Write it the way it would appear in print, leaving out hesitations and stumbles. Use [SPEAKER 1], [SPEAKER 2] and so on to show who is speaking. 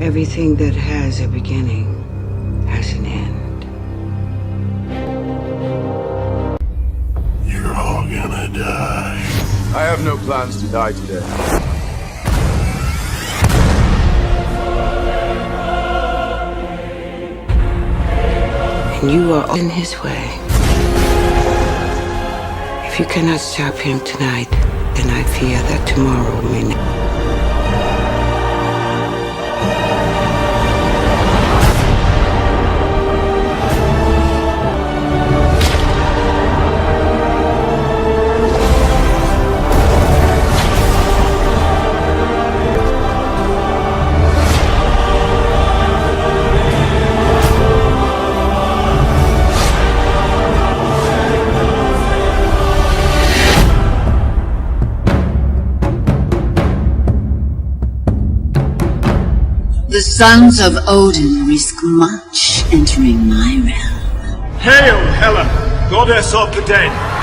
[SPEAKER 1] Everything that has a beginning has an end.
[SPEAKER 2] You're all gonna die.
[SPEAKER 3] I have no plans to die today.
[SPEAKER 1] And you are in his way. If you cannot stop him tonight, then I fear that tomorrow may not.
[SPEAKER 4] The sons of Odin risk much entering my realm.
[SPEAKER 5] Hail, Hela, goddess of the dead!